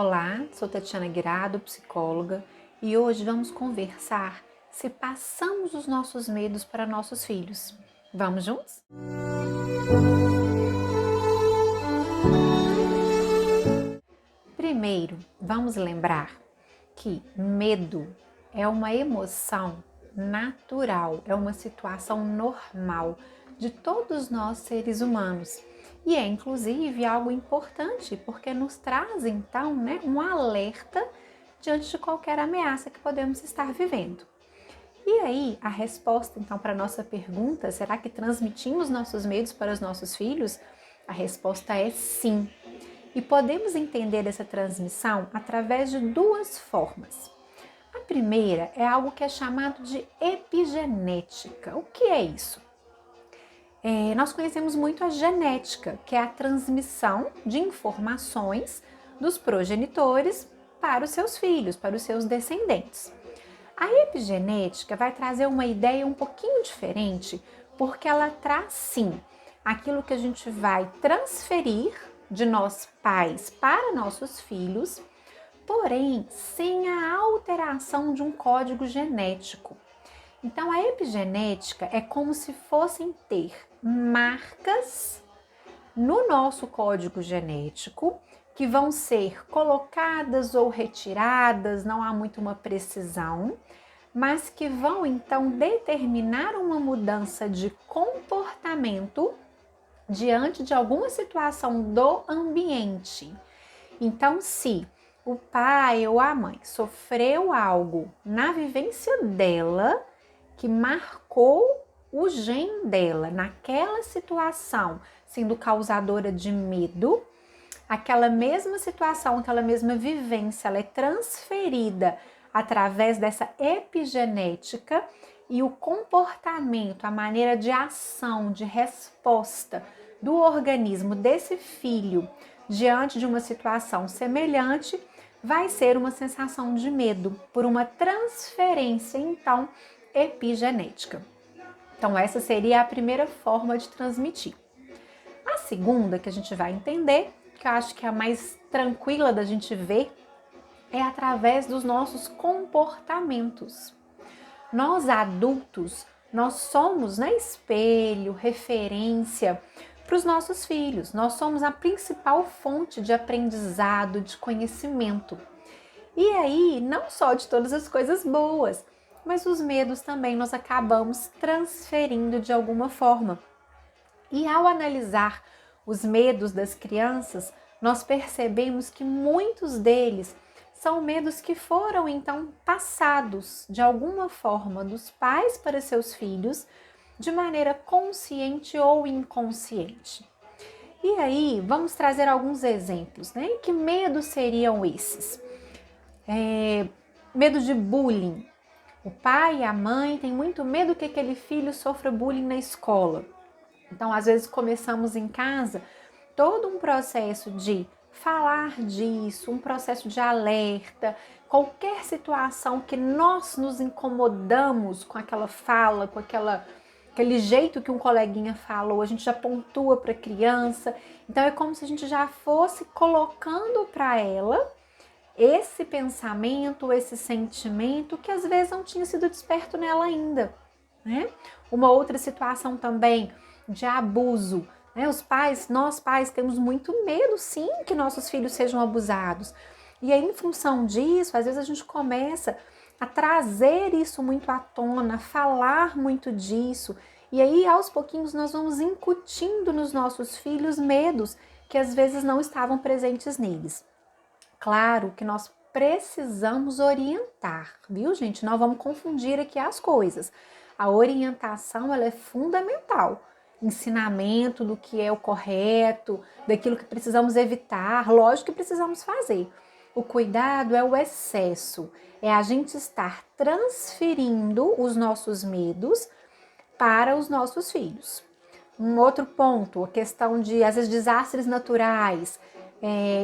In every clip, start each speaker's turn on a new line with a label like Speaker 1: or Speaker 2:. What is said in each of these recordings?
Speaker 1: Olá, sou Tatiana Guirado, psicóloga, e hoje vamos conversar se passamos os nossos medos para nossos filhos. Vamos juntos? Primeiro, vamos lembrar que medo é uma emoção natural, é uma situação normal de todos nós seres humanos. E é inclusive algo importante, porque nos traz então um alerta diante de qualquer ameaça que podemos estar vivendo. E aí, a resposta então para a nossa pergunta, será que transmitimos nossos medos para os nossos filhos? A resposta é sim. E podemos entender essa transmissão através de duas formas. A primeira é algo que é chamado de epigenética. O que é isso? Nós conhecemos muito a genética, que é a transmissão de informações dos progenitores para os seus filhos, para os seus descendentes. A epigenética vai trazer uma ideia um pouquinho diferente, porque ela traz sim aquilo que a gente vai transferir de nós pais para nossos filhos, porém sem a alteração de um código genético. Então, a epigenética é como se fossem ter marcas no nosso código genético que vão ser colocadas ou retiradas, não há muito uma precisão, mas que vão então determinar uma mudança de comportamento diante de alguma situação do ambiente. Então, se o pai ou a mãe sofreu algo na vivência dela que marcou o gene dela naquela situação, sendo causadora de medo, aquela mesma situação, aquela mesma vivência, ela é transferida através dessa epigenética e o comportamento, a maneira de ação, de resposta do organismo desse filho diante de uma situação semelhante vai ser uma sensação de medo por uma transferência, então, epigenética. Então, essa seria a primeira forma de transmitir. A segunda que a gente vai entender, que eu acho que é a mais tranquila da gente ver, é através dos nossos comportamentos. Nós adultos, nós somos espelho, referência para os nossos filhos. Nós somos a principal fonte de aprendizado, de conhecimento. E aí, não só de todas as coisas boas, mas os medos também nós acabamos transferindo de alguma forma. E ao analisar os medos das crianças, nós percebemos que muitos deles são medos que foram então passados de alguma forma dos pais para seus filhos, de maneira consciente ou inconsciente. E aí, vamos trazer alguns exemplos, né? Que medos seriam esses? Medo de bullying. O pai e a mãe têm muito medo que aquele filho sofra bullying na escola. Então, às vezes, começamos em casa todo um processo de falar disso, um processo de alerta, qualquer situação que nós nos incomodamos com aquela fala, com aquele jeito que um coleguinha falou, a gente já pontua para a criança. Então, é como se a gente já fosse colocando para ela esse pensamento, esse sentimento que às vezes não tinha sido desperto nela ainda, né? Uma outra situação também de abuso, né? Nós pais temos muito medo sim que nossos filhos sejam abusados. E aí, em função disso, às vezes a gente começa a trazer isso muito à tona, a falar muito disso. E aí, aos pouquinhos, nós vamos incutindo nos nossos filhos medos que às vezes não estavam presentes neles. Claro que nós precisamos orientar, viu, gente? Não vamos confundir aqui as coisas. A orientação, ela é fundamental. Ensinamento do que é o correto, daquilo que precisamos evitar, lógico que precisamos fazer. O cuidado é o excesso, é a gente estar transferindo os nossos medos para os nossos filhos. Um outro ponto, a questão de, às vezes, desastres naturais.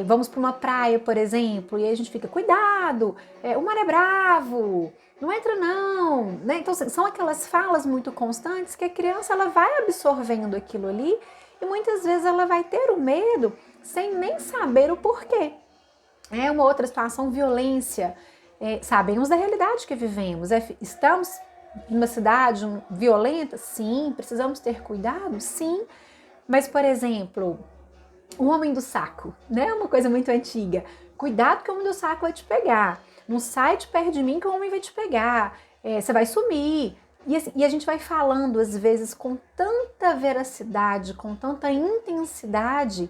Speaker 1: Vamos para uma praia, por exemplo, e aí a gente fica, cuidado, o mar é bravo, não entra não, né? Então, são aquelas falas muito constantes que a criança ela vai absorvendo aquilo ali e muitas vezes ela vai ter o medo sem nem saber o porquê. É uma outra situação, violência. Sabemos da realidade que vivemos. Estamos em uma cidade violenta? Sim. Precisamos ter cuidado? Sim. Mas, por exemplo, o homem do saco, né? Uma coisa muito antiga. Cuidado que o homem do saco vai te pegar. Não sai de perto de mim que o homem vai te pegar. Você vai sumir. E a gente vai falando, às vezes, com tanta veracidade, com tanta intensidade,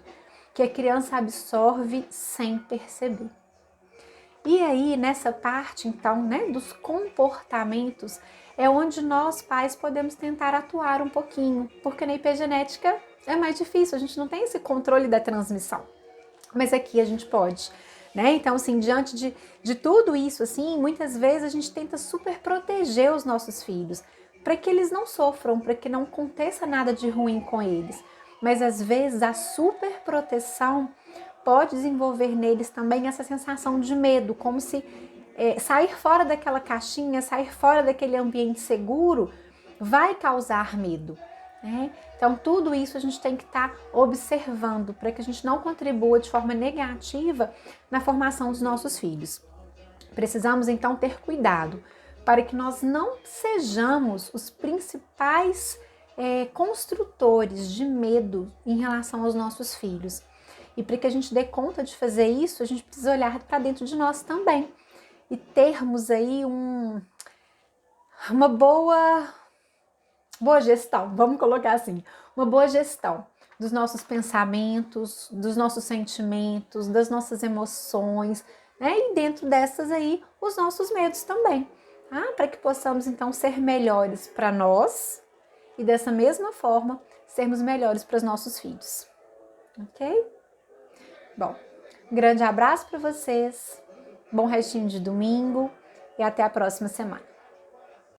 Speaker 1: que a criança absorve sem perceber. E aí, nessa parte, então, né, dos comportamentos, é onde nós, pais, podemos tentar atuar um pouquinho, porque na epigenética é mais difícil, a gente não tem esse controle da transmissão. Mas aqui a gente pode, né? Então, assim, diante de tudo isso, assim, muitas vezes a gente tenta super proteger os nossos filhos, para que eles não sofram, para que não aconteça nada de ruim com eles. Mas às vezes a super proteção pode desenvolver neles também essa sensação de medo, como se sair fora daquela caixinha, sair fora daquele ambiente seguro vai causar medo. Né? Então, tudo isso a gente tem que estar observando para que a gente não contribua de forma negativa na formação dos nossos filhos. Precisamos, então, ter cuidado para que nós não sejamos os principais construtores de medo em relação aos nossos filhos. E para que a gente dê conta de fazer isso, a gente precisa olhar para dentro de nós também e termos aí uma boa gestão, vamos colocar assim, uma boa gestão dos nossos pensamentos, dos nossos sentimentos, das nossas emoções, né? E dentro dessas aí, os nossos medos também, tá? Para que possamos então ser melhores para nós e dessa mesma forma sermos melhores para os nossos filhos, ok? Bom, um grande abraço para vocês, bom restinho de domingo e até a próxima semana.